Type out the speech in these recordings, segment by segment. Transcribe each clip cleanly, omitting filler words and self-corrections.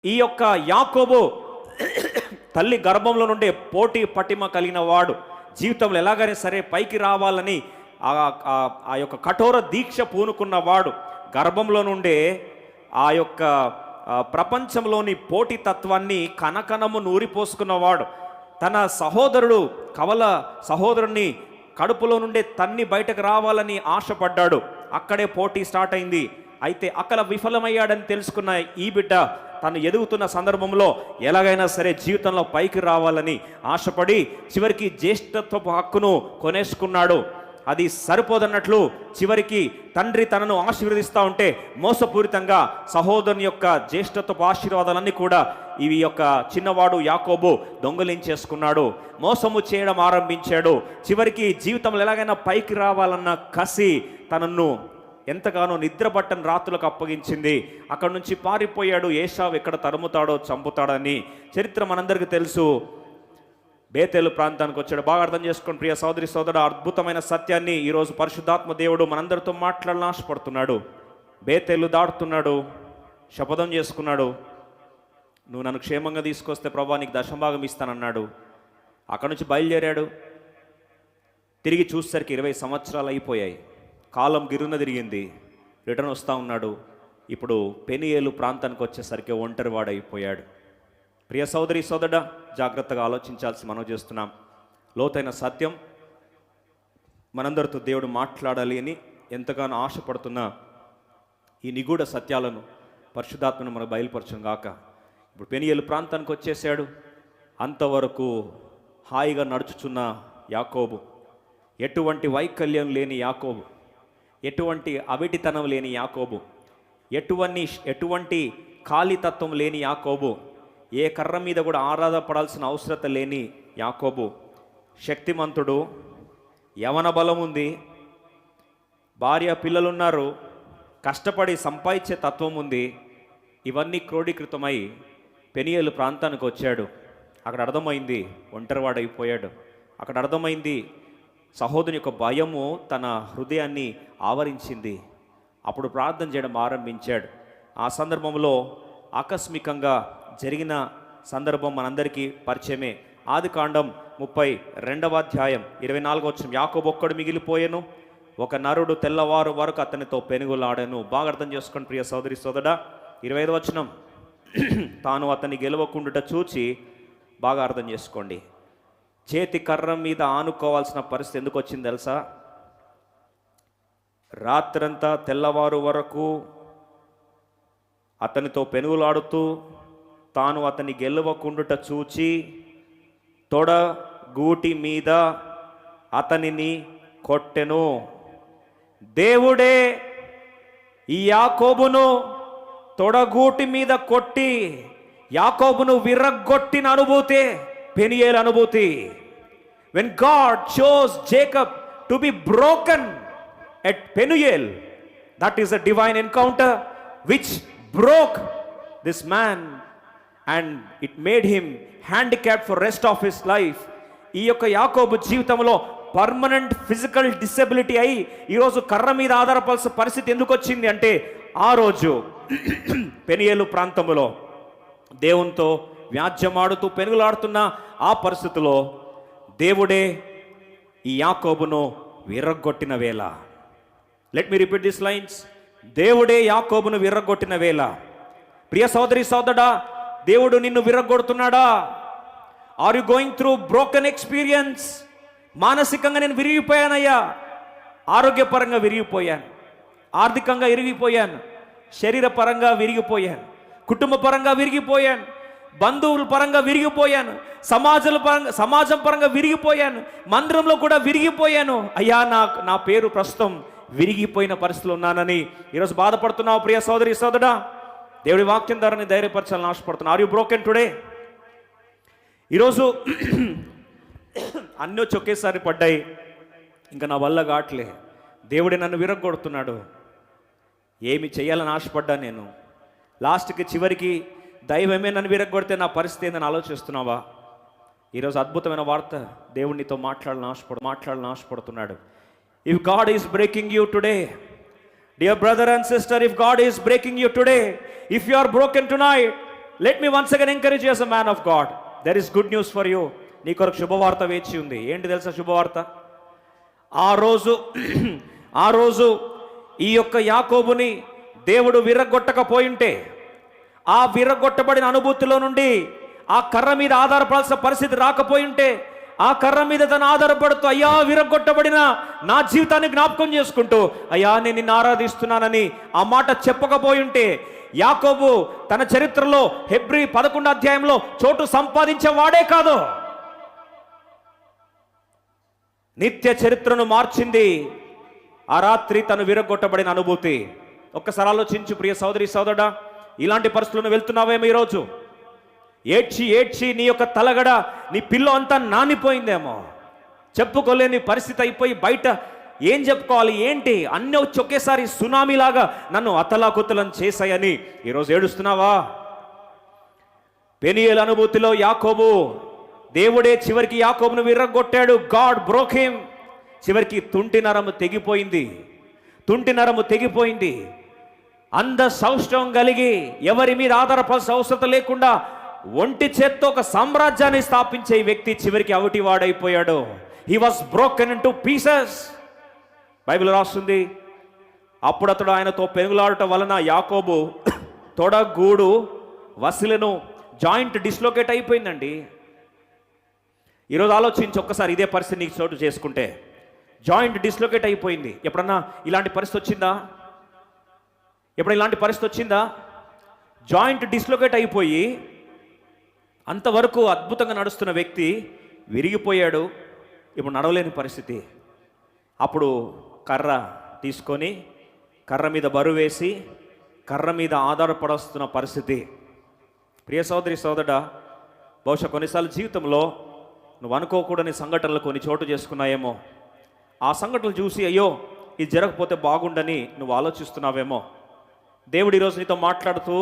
ఈ యొక్క యాకోబు తల్లి గర్భంలో నుండే పోటీ పటిమ కలిగిన వాడు. జీవితంలో ఎలాగైనా సరే పైకి రావాలని ఆ యొక్క కఠోర దీక్ష పూనుకున్నవాడు. గర్భంలో నుండే ఆ యొక్క ప్రపంచంలోని పోటీ తత్వాన్ని కనకనము నూరిపోసుకున్నవాడు. తన సహోదరుడు కవల సహోదరుణ్ణి కడుపులో నుండే తన్ని బయటకు రావాలని ఆశపడ్డాడు. అక్కడే పోటీ స్టార్ట్ అయింది. అయితే అక్కడ విఫలమయ్యాడని తెలుసుకున్న ఈ బిడ్డ తను ఎదుగుతున్న సందర్భంలో ఎలాగైనా సరే జీవితంలో పైకి రావాలని ఆశపడి చివరికి జ్యేష్ఠత్వపు హక్కును కొనేసుకున్నాడు. అది సరిపోదన్నట్లు చివరికి తండ్రి తనను ఆశీర్వదిస్తూ ఉంటే మోసపూరితంగా సహోదరుని యొక్క జ్యేష్ఠత్వపు ఆశీర్వాదాలన్నీ కూడా ఇవి యొక్క చిన్నవాడు యాకోబు దొంగలించేసుకున్నాడు. మోసము చేయడం ఆరంభించాడు. చివరికి జీవితంలో ఎలాగైనా పైకి రావాలన్న కసి తనను ఎంతగానో నిద్రపట్టని రాత్రులకు అప్పగించింది. అక్కడి నుంచి పారిపోయాడు. ఏశావు ఎక్కడ తరుముతాడో చంపుతాడని చరిత్ర మనందరికీ తెలుసు. బేతేలు ప్రాంతానికి వచ్చాడు. బాగా అర్థం చేసుకోండి ప్రియ సోదరి సోదరుడు, అద్భుతమైన సత్యాన్ని ఈరోజు పరిశుద్ధాత్మ దేవుడు మనందరితో మాట్లాడాలని ఆశపడుతున్నాడు. బేతేలు దాటుతున్నాడు, శపథం చేసుకున్నాడు, నువ్వు నన్ను క్షేమంగా తీసుకొస్తే ప్రభా నీకు దశంభాగం ఇస్తానన్నాడు. అక్కడి నుంచి బయలుదేరాడు. తిరిగి చూసేసరికి 20 సంవత్సరాలు అయిపోయాయి. కాలం గిరున తిరిగింది. రిటర్న్ వస్తూ ఉన్నాడు. ఇప్పుడు పెనియేలు ప్రాంతానికి వచ్చేసరికి ఒంటరివాడైపోయాడు. ప్రియ సోదరి సోదరుడా, జాగ్రత్తగా ఆలోచించాల్సి మనం చేస్తున్నాం. లోతైన సత్యం మనందరితో దేవుడు మాట్లాడాలి అని ఎంతగానో ఆశపడుతున్న ఈ నిగూఢ సత్యాలను పరిశుద్ధాత్మను మనకు బయలుపరచం గాక. ఇప్పుడు పెనియేలు ప్రాంతానికి వచ్చేసాడు. అంతవరకు హాయిగా నడుచుచున్న యాకోబు, ఎటువంటి వైకల్యం లేని యాకోబు, ఎటువంటి అవిటితనం లేని యాకోబు, ఎటువంటి ఖాళీతత్వం లేని యాకోబు, ఏ కర్ర మీద కూడా ఆరాధపడాల్సిన అవసరం లేని యాకోబు, శక్తిమంతుడు, యవన బలం ఉంది, భార్య పిల్లలున్నారు, కష్టపడి సంపాదించే తత్వం ఉంది. ఇవన్నీ క్రోడీకృతమై పెనియేలు ప్రాంతానికి వచ్చాడు. అక్కడ అర్థమైంది ఒంటరివాడైపోయాడు. అక్కడ అర్థమైంది సహోదరుని యొక్క భయము తన హృదయాన్ని ఆవరించింది. అప్పుడు ప్రార్థన చేయడం ఆరంభించాడు. ఆ సందర్భంలో ఆకస్మికంగా జరిగిన సందర్భం మనందరికీ పరిచయమే. ఆదికాండం 32వ అధ్యాయం 24వ వచనం, యాకోబు ఒక్కడు మిగిలిపోయాను, ఒక నరుడు తెల్లవారు వరకు అతనితో పెనుగులాడాను. బాగా అర్థం చేసుకోండి ప్రియ సోదరి సోదరుడా. 25వ వచనం, తాను అతన్ని గెలవకుండుట చూచి, బాగా అర్థం చేసుకోండి, చేతి కర్ర మీద ఆనుకోవాల్సిన పరిస్థితి ఎందుకు వచ్చింది తెలుసా? రాత్రంతా తెల్లవారు వరకు అతనితో పెనుగులాడుతూ తాను అతన్ని గెలవకుండుట చూచి తొడ గూటి మీద అతనిని కొట్టెను. దేవుడే ఈ యాకోబును తొడగూటి మీద కొట్టి యాకోబును విర్రగొట్టిన అనుభూతి పెనియేలు అనుభూతి. When God chose Jacob to be broken at Penuel, that is a divine encounter which broke this man and it made him handicapped for rest of his life. ఈ యొక్క యాకోబు జీవితంలో పర్మనెంట్ ఫిజికల్ డిసెబిలిటీ అయి ఈరోజు కర్ర మీద ఆధారపడాల్సిన పరిస్థితి ఎందుకు వచ్చింది అంటే, ఆ రోజు పెనియేలు ప్రాంతంలో దేవునితో వ్యాజ్యమాడుతూ పెనుగులాడుతున్న ఆ పరిస్థితిలో దేవుడే ఈ యాకోబును విర్రగొట్టిన వేళ. Let me repeat this lines. దేవుడే యాకోబును విర్రగొట్టిన వేళ. ప్రియ సోదరి సోదరుడా, దేవుడు నిన్ను విర్రగొడుతున్నాడా? Are you going through broken experience? మానసికంగా నేను విరిగిపోయానయ్యా, ఆరోగ్యపరంగా విరిగిపోయాను, ఆర్థికంగా విరిగిపోయాను, శరీరపరంగా విరిగిపోయాను, కుటుంబ పరంగా విరిగిపోయాను, బంధువుల పరంగా విరిగిపోయాను, సమాజం పరంగా విరిగిపోయాను, మందిరంలో కూడా విరిగిపోయాను. అయ్యా నా పేరు ప్రస్తుతం విరిగిపోయిన పరిస్థితులు ఉన్నానని ఈరోజు బాధపడుతున్నావు ప్రియ సోదరి సోదరుడా. దేవుడి వాక్యం ద్వారా ధైర్యపరచాలని ఆశపడుతున్నా. Are you broken today? ఈరోజు అన్నీ ఒకేసారి పడ్డాయి, ఇంకా నా వల్ల కావట్లే, దేవుడే నన్ను విరగొడుతున్నాడు, ఏమి చేయాలని ఆశపడ్డా నేను, లాస్ట్కి చివరికి దైవమే నన్ను విరగొడితే నా పరిస్థితి ఏందని ఆలోచిస్తున్నావా? ఈరోజు అద్భుతమైన వార్త, దేవుడినితో మాట్లాడాలని ఆశపడుతున్నాడు. If God is breaking you today, dear brother and sister, if God is breaking you today, if you are broken tonight, let me once again encourage you as a man of God. There is good news for you. నీ కొరకు శుభవార్త వేచి ఉంది. ఏంటి తెలుసా శుభవార్త? ఆ రోజు ఈ యొక్క యాకోబుని దేవుడు విర్రగొట్టకపోయింటే, ఆ విర్రగొట్టబడిన అనుభూతిలో నుండి ఆ కర్ర మీద ఆధారపడాల్సిన పరిస్థితి రాకపోయింటే, ఆ కర్ర మీద తను ఆధారపడుతూ అయ్యా విరగొట్టబడిన నా జీవితాన్ని జ్ఞాపకం చేసుకుంటూ అయ్యా నేను నిన్ను ఆరాధిస్తున్నానని ఆ మాట చెప్పకపోయింటే, యాకోబు తన చరిత్రలో హెబ్రీ 11 అధ్యాయంలో చోటు సంపాదించే వాడే కాదు, నిత్య చరిత్రను మార్చింది ఆ రాత్రి తను విరగొట్టబడిన అనుభూతి. ఒక్కసారి ఆలోచించు ప్రియ సోదరి సోదరుడా, ఇలాంటి పరిస్థితులను వెళ్తున్నావేమో ఈరోజు. ఏడ్చి ఏడ్చి నీ యొక్క తలగడ, నీ పిల్లో అంతా నానిపోయిందేమో, చెప్పుకోలేని పరిస్థితి అయిపోయి బయట ఏం చెప్పుకోవాలి ఏంటి అన్నీ వచ్చి ఒకేసారి సునామీలాగా నన్ను అతలాకుతలం చేశాయని ఈరోజు ఏడుస్తున్నావా? పెనియేలు అనుభూతిలో యాకోబు, దేవుడే చివరికి యాకోబును విర్రగొట్టాడు. God broke him. చివరికి తుంటి నరము తెగిపోయింది. అంద సౌష్ఠవం కలిగి ఎవరి మీద ఆధారపడాల్సిన అవసరం లేకుండా ఒంటి చేత్తో ఒక సామ్రాజ్యాన్ని స్థాపించే వ్యక్తి చివరికి అవిటి వాడైపోయాడు. He was broken into pieces. Bible రాస్తుంది, అప్పుడు అతడు ఆయనతో పెనుగులాడటం వలన యాకోబు తొడ గూడు వసిలను జాయింట్ డిస్లోకేట్ అయిపోయిందండి. ఈరోజు ఆలోచించి ఒక్కసారి ఇదే పరిస్థితి నీకు చోటు చేసుకుంటే, జాయింట్ డిస్లోకేట్ అయిపోయింది. ఎప్పుడన్నా ఇలాంటి పరిస్థితి వచ్చిందా? జాయింట్ డిస్లోకేట్ అయిపోయి అంతవరకు అద్భుతంగా నడుస్తున్న వ్యక్తి విరిగిపోయాడు. ఇప్పుడు నడవలేని పరిస్థితి. అప్పుడు కర్ర తీసుకొని కర్ర మీద బరువు వేసి కర్ర మీద ఆధారపడుతున్న పరిస్థితి. ప్రియ సోదరి సోదరుడా, బహుశా కొన్నిసార్లు జీవితంలో నువ్వు అనుకోకూడని సంఘటనలు కొన్ని చోటు చేసుకున్నాయేమో. ఆ సంఘటనలు చూసి అయ్యో ఇది జరగకపోతే బాగుండని నువ్వు ఆలోచిస్తున్నావేమో. దేవుడు ఈరోజు నీతో మాట్లాడుతూ,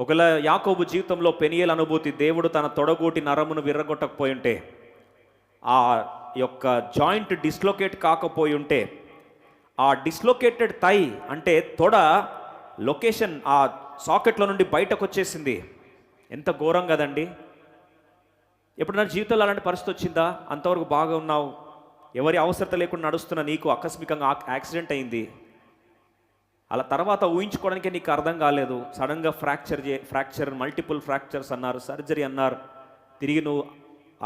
ఒకవేళ యాకోబు జీవితంలో పెనియేలు అనుభూతి దేవుడు తన తొడగూటి నరమును విర్రగొట్టకపోయి ఉంటే, ఆ యొక్క జాయింట్ డిస్లోకేట్ కాకపోయి ఉంటే, ఆ డిస్లోకేటెడ్ థై అంటే తొడ లొకేషన్ ఆ సాకెట్లో నుండి బయటకు వచ్చేసింది. ఎంత ఘోరం కదండి. ఎప్పుడన్నా జీవితంలో అలాంటి పరిస్థితి వచ్చిందా? అంతవరకు బాగా ఉన్నావు, ఎవరి అవసరత లేకుండా నడుస్తున్న నీకు ఆకస్మికంగా యాక్సిడెంట్ అయింది. అలా తర్వాత ఊహించుకోవడానికి నీకు అర్థం కాలేదు. సడన్గా ఫ్రాక్చర్ మల్టిపుల్ ఫ్రాక్చర్స్ అన్నారు, సర్జరీ అన్నారు. తిరిగి నువ్వు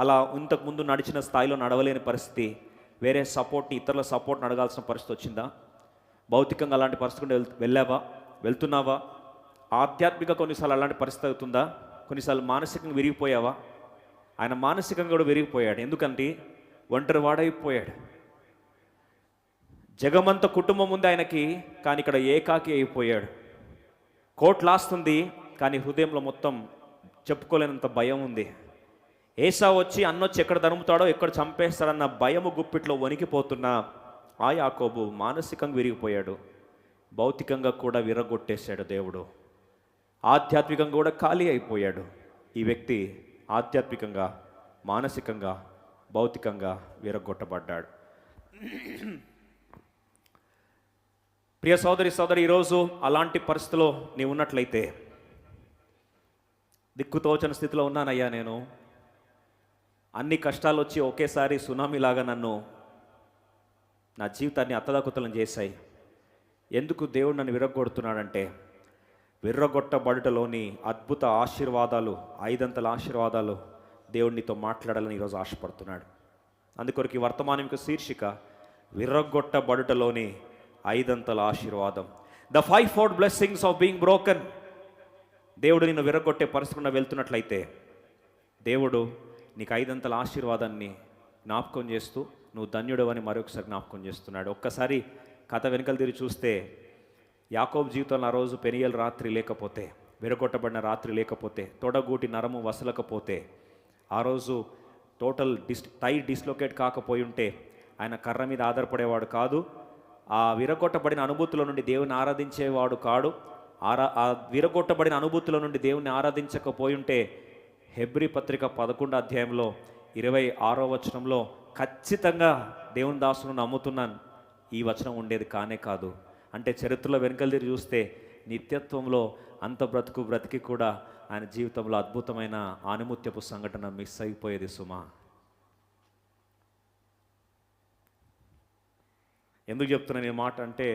అలా ఇంతకుముందు నడిచిన స్థాయిలో నడవలేని పరిస్థితి, వేరే సపోర్ట్ని ఇతరుల సపోర్ట్ని అడగాల్సిన పరిస్థితి వచ్చిందా? భౌతికంగా అలాంటి పరిస్థితి వెళ్తున్నావా? ఆధ్యాత్మిక కొన్నిసార్లు అలాంటి పరిస్థితి అవుతుందా? కొన్నిసార్లు మానసికంగా విరిగిపోయావా? ఆయన మానసికంగా కూడా విరిగిపోయాడు. ఎందుకంటే ఒంటరి వాడైపోయాడు. జగమంత కుటుంబం ఉంది ఆయనకి, కానీ ఇక్కడ ఏకాకి అయిపోయాడు. కోట్లాస్తుంది, కానీ హృదయంలో మొత్తం చెప్పుకోలేనంత భయం ఉంది. ఏసావు వచ్చి అన్నొచ్చి ఎక్కడ తరుముతాడో ఎక్కడ చంపేస్తాడన్న భయము గుప్పిట్లో వణికిపోతున్న ఆ యాకోబు మానసికంగా విరిగిపోయాడు. భౌతికంగా కూడా విరగొట్టేశాడు దేవుడు. ఆధ్యాత్మికంగా కూడా ఖాళీ అయిపోయాడు. ఈ వ్యక్తి ఆధ్యాత్మికంగా, మానసికంగా, భౌతికంగా విరగొట్టబడ్డాడు. ప్రియ సోదరి ఈరోజు అలాంటి పరిస్థితిలో నీవు ఉన్నట్లయితే, దిక్కుతోచని స్థితిలో ఉన్నానయ్యా, నేను అన్ని కష్టాలు వచ్చి ఒకేసారి సునామీలాగా నా జీవితాన్ని అత్తదాకుతలం చేశాయి. ఎందుకు దేవుడు నన్ను విరగొడుతున్నాడంటే, విర్రగొట్టబడుటలోని అద్భుత ఆశీర్వాదాలు, 5 ఆశీర్వాదాలు దేవుడు నీతో మాట్లాడాలని ఈరోజు ఆశపడుతున్నాడు. అందుకొరకు ఈ వర్తమానం యొక్క శీర్షిక విర్రగొట్టబడుటలోని 5 ఆశీర్వాదం. The 5-fold blessings of being broken. దేవుడు నిన్ను విరగొట్టే పరిస్థితుల్లో వెళ్తున్నట్లయితే, దేవుడు నీకు 5 ఆశీర్వాదాన్ని జ్ఞాపకం చేస్తూ నువ్వు ధన్యుడవని మరొకసారి జ్ఞాపకం చేస్తున్నాడు. ఒక్కసారి కథ వెనుకలు తిరిగి చూస్తే, యాకోబు జీవితంలో ఆ రోజు పెనియేలు రాత్రి లేకపోతే, విరగొట్టబడిన రాత్రి లేకపోతే, తొడగూటి నరము వసలకపోతే, ఆ రోజు టోటల్ థై డిస్లోకేట్ కాకపోయి ఉంటే ఆయన కర్ర మీద ఆధారపడేవాడు కాదు. ఆ విరగొట్టబడిన అనుభూతిలో నుండి దేవుని ఆరాధించేవాడు కాడు. ఆ విరగొట్టబడిన అనుభూతిలో నుండి దేవుని ఆరాధించకపోయి ఉంటే, హెబ్రీ పత్రిక 11 అధ్యాయంలో 26వ వచనంలో ఖచ్చితంగా దేవుని దాసును నమ్ముతున్నాను ఈ వచనం ఉండేది కానే కాదు. అంటే చరిత్రలో వెనుకలు తిరిగి చూస్తే నిత్యత్వంలో అంత బ్రతికి కూడా ఆయన జీవితంలో అద్భుతమైన ఆనిముత్యపు సంఘటన మిస్ అయిపోయేది సుమా. ఎందుకు చెప్తున్నాను ఈ మాట అంటే,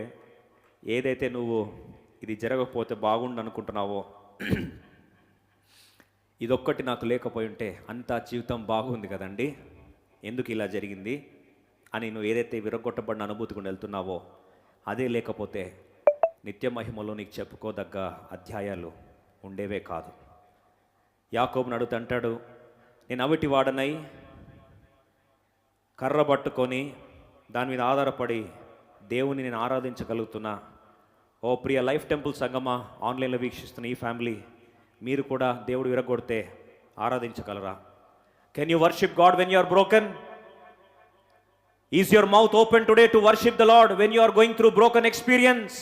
ఏదైతే నువ్వు ఇది జరగకపోతే బాగుండు అనుకుంటున్నావో, ఇదొక్కటి నాకు లేకపోయి ఉంటే అంతా జీవితం బాగుంది కదండి, ఎందుకు ఇలా జరిగింది అని నువ్వు ఏదైతే విరగొట్టబడిన అనుభూతి కూడా వెళ్తున్నావో, అదే లేకపోతే నిత్య మహిమలో నీకు చెప్పుకోదగ్గ అధ్యాయాలు ఉండేవే కాదు. యాకోబుని అడుగుతుంటాడు, నేను అవిటి వాడనై కర్ర పట్టుకొని దాని మీద ఆధారపడి దేవుని నేను ఆరాధించగలుగుతున్నా. ఓ ప్రియ లైఫ్ టెంపుల్ సంగమా, ఆన్లైన్లో వీక్షిస్తున్న ఈ ఫ్యామిలీ, మీరు కూడా దేవుడు విరగొడితే ఆరాధించగలరా? Can you worship God when you are broken? Is your mouth open today to worship the Lord when you are going through broken experience?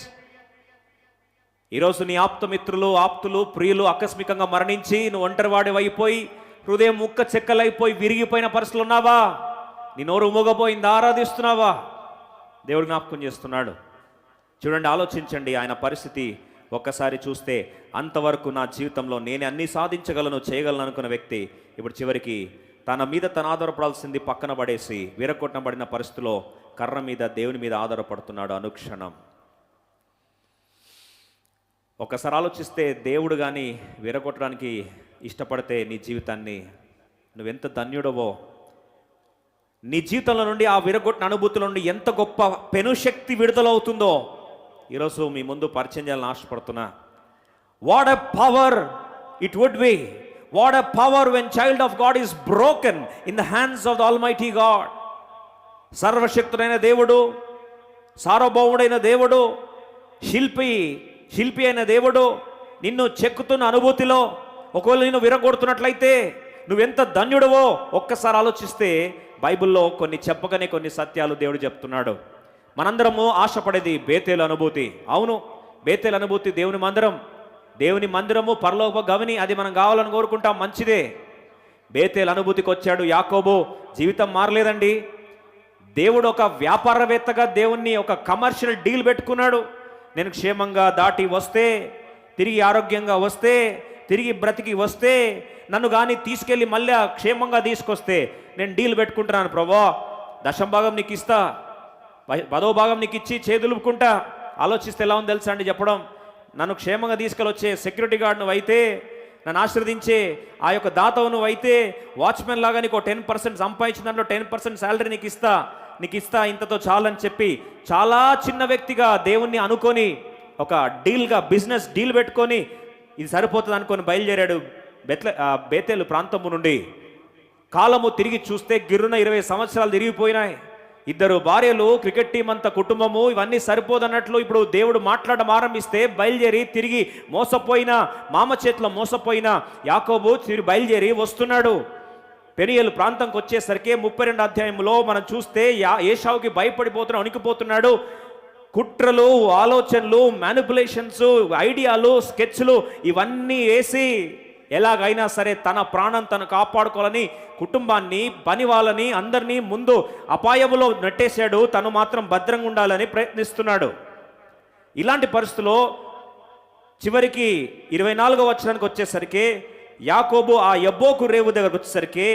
ఈరోజు నీ ఆప్తమిత్రులు, ఆప్తులు, ప్రియులు ఆకస్మికంగా మరణించి నువ్వు ఒంటరివాడివైపోయి హృదయం ముక్క చెక్కలైపోయి విరిగిపోయిన పరిస్థితులు ఉన్నావా? నీ నోరు మూగపోయిందా? ఆరాధిస్తున్నావా? దేవుడు జ్ఞాపకం చేస్తున్నాడు. చూడండి, ఆలోచించండి ఆయన పరిస్థితి ఒక్కసారి చూస్తే. అంతవరకు నా జీవితంలో నేను అన్నీ సాధించగలను, చేయగలను అనుకున్న వ్యక్తి ఇప్పుడు చివరికి తన మీద తను ఆధారపడాల్సింది పక్కన పడేసి విరగొట్టబడిన పరిస్థితిలో కర్ర మీద, దేవుని మీద ఆధారపడుతున్నాడు అనుక్షణం. ఒకసారి ఆలోచిస్తే, దేవుడు కానీ విరగొట్టడానికి ఇష్టపడితే నీ జీవితాన్ని, నువ్వెంత ధన్యుడవో. నీ జీవితంలో నుండి ఆ విరగొట్టిన అనుభూతుల నుండి ఎంత గొప్ప పెనుశక్తి విడుదలవుతుందో ఈరోజు మీ ముందు పరిచయం చేయాలని ఆశపడుతున్నా. What a power it would be, what a power when child of God is broken in the hands of the almighty God. సర్వశక్తుడైన దేవుడు, సార్వభౌముడైన దేవుడు, శిల్పి అయిన దేవుడు నిన్ను చెక్కుతున్న అనుభూతిలో ఒకవేళ నిన్ను విరగొడుతున్నట్లయితే నువ్వెంత ధన్యుడవో ఒక్కసారి ఆలోచిస్తే బైబిల్లో కొన్ని చెప్పగానే కొన్ని సత్యాలు దేవుడు చెప్తున్నాడు. మనందరము ఆశపడేది బేతేలు అనుభూతి. అవును, బేతేలు అనుభూతి దేవుని మందిరము పరలోక గవిని, అది మనం కావాలని కోరుకుంటాం, మంచిదే. బేతేలు అనుభూతికి వచ్చాడు యాకోబు. జీవితం మారలేదండి. దేవుడు ఒక వ్యాపారవేత్తగా దేవుణ్ణి ఒక కమర్షియల్ డీల్ పెట్టుకున్నాడు. నేను క్షేమంగా దాటి వస్తే, తిరిగి ఆరోగ్యంగా వస్తే, తిరిగి బ్రతికి వస్తే, నన్ను కానీ తీసుకెళ్ళి మళ్ళీ క్షేమంగా తీసుకొస్తే నేను డీల్ పెట్టుకుంటున్నాను ప్రభా, 10వ భాగం నీకు ఇస్తా, 10వ భాగం నీకు ఇచ్చి చేదులుపుకుంటా. ఆలోచిస్తే ఎలా ఉంది తెలుసా అండి చెప్పడం? నన్ను క్షేమంగా తీసుకెళ్ళొచ్చే సెక్యూరిటీ గార్డ్ నువ్వు అయితే, నన్ను ఆశీర్వదించే ఆ యొక్క దాతవు నువ్వు అయితే, వాచ్మెన్ లాగా నీకు 10% సంపాదించిన దాంట్లో 10% శాలరీ నీకు ఇస్తా, ఇంతతో చాలని చెప్పి చాలా చిన్న వ్యక్తిగా దేవుణ్ణి అనుకొని ఒక డీల్గా బిజినెస్ డీల్ పెట్టుకొని ఇది సరిపోతుంది అనుకొని బయలుదేరాడు బేతేలు ప్రాంతము నుండి. కాలము తిరిగి చూస్తే గిర్రున 20 సంవత్సరాలు తిరిగిపోయినాయి. 2 భార్యలు, క్రికెట్ టీం అంత కుటుంబము, ఇవన్నీ సరిపోదన్నట్లు ఇప్పుడు దేవుడు మాట్లాడడం ఆరంభిస్తే బయలుదేరి తిరిగి మామ చేతిలో మోసపోయిన యాకోబు తిరిగి బయలుదేరి వస్తున్నాడు. పెనియేలు ప్రాంతంకి వచ్చేసరికి 32వ అధ్యాయంలో మనం చూస్తే ఏశావుకి భయపడిపోతున్నాడు, వణికిపోతున్నాడు. కుట్రలు, ఆలోచనలు, మ్యానిపులేషన్స్, ఐడియాలు, స్కెచ్లు ఇవన్నీ వేసి ఎలాగైనా సరే తన ప్రాణం తను కాపాడుకోవాలని కుటుంబాన్ని, పని వాళ్ళని, అందరినీ ముందు అపాయములో నెట్టేశాడు. తను మాత్రం భద్రంగా ఉండాలని ప్రయత్నిస్తున్నాడు. ఇలాంటి పరిస్థితుల్లో చివరికి 24వ వచనానికి వచ్చేసరికి యాకోబు ఆ యబ్బోకు రేవు దగ్గరకు వచ్చేసరికి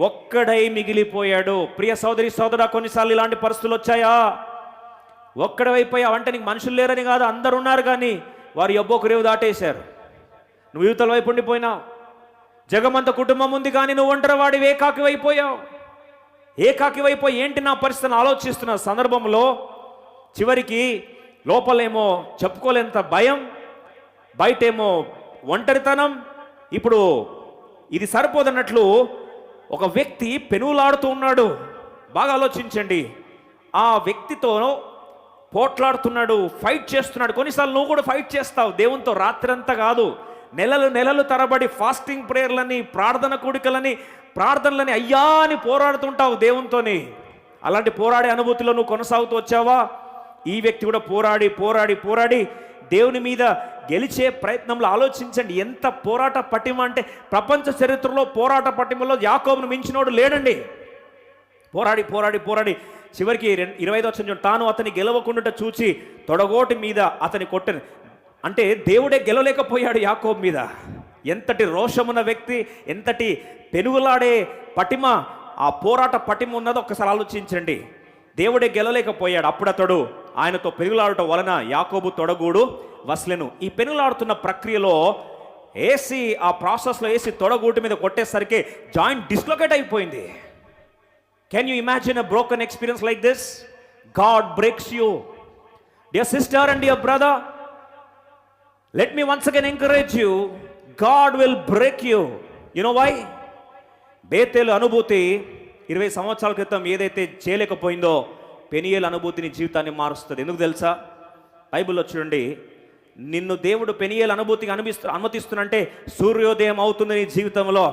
ఒక్కడై మిగిలిపోయాడు. ప్రియ సోదరి సోదరా, కొన్నిసార్లు ఇలాంటి పరిస్థితులు వచ్చాయా? ఒక్కడైపోయావు అంటే నీకు మనుషులు లేరని కాదు, అందరు ఉన్నారు, కానీ వారు యబ్బోకు రేవు దాటేశారు. నువ్వు యువతల వైపు ఉండిపోయినావు. జగమంత కుటుంబం ఉంది కానీ నువ్వు ఒంటరి వాడివి, ఏకాకివైపోయి ఏంటి నా పరిస్థితిని ఆలోచిస్తున్న సందర్భంలో చివరికి లోపలేమో చెప్పుకోలేంత భయం, బయటేమో ఒంటరితనం. ఇప్పుడు ఇది సరిపోదన్నట్లు ఒక వ్యక్తి పెనులాడుతూ ఉన్నాడు. బాగా ఆలోచించండి. ఆ వ్యక్తితో పోట్లాడుతున్నాడు, ఫైట్ చేస్తున్నాడు. కొన్నిసార్లు నువ్వు కూడా ఫైట్ చేస్తావు దేవునితో. రాత్రంతా కాదు, నెలలు తరబడి ఫాస్టింగ్ ప్రేయర్లని, ప్రార్థన కూడికలని, ప్రార్థనలని అయ్యా అని పోరాడుతుంటావు దేవునితోని. అలాంటి పోరాడే అనుభూతిలో నువ్వు కొనసాగుతూ వచ్చావా? ఈ వ్యక్తి కూడా పోరాడి దేవుని మీద గెలిచే ప్రయత్నంలో ఆలోచించండి. ఎంత పోరాట పటిమ అంటే ప్రపంచ చరిత్రలో పోరాట పటిమలో యాకోబును మించినోడు లేడండి. పోరాడి చివరికి 25వ వచనం, తాను అతని గెలవకుండా చూచి తొడగోటి మీద అతని కొట్టను. అంటే దేవుడే గెలవలేకపోయాడు యాకోబు మీద. ఎంతటి రోషమున్న వ్యక్తి, ఎంతటి పెనుగులాడే పటిమ, ఆ పోరాట పటిమ ఉన్నదో ఒక్కసారి ఆలోచించండి. దేవుడే గెలవలేకపోయాడు. అప్పుడు అతడు ఆయనతో పెనుగులాడటం వలన యాకోబు తొడగూడు వస్లెను. ఈ పెనుగులాడుతున్న ప్రక్రియలో ఏసి, ఆ ప్రాసెస్లో ఏసి తొడగూటి మీద కొట్టేసరికి జాయింట్ డిస్లొకేట్ అయిపోయింది. Can you imagine a broken experience like this? God breaks you. Dear sister and dear brother, let me once again encourage you, God will break you. You know why? బేతేలు అనుభూతి 20 సంవత్సరాల క్రితం ఏదైతే చేయలేకపోయిందో, పెనియేలు అనుభూతిని జీవితాన్ని మారుస్తుంది. ఎందుకు తెలుసా? బైబిల్లో చూడండి, నిన్ను దేవుడు పెనియేలు అనుభూతికి అనుమతిస్తున్నంటే సూర్యోదయం అవుతుంది నీ జీవితంలో.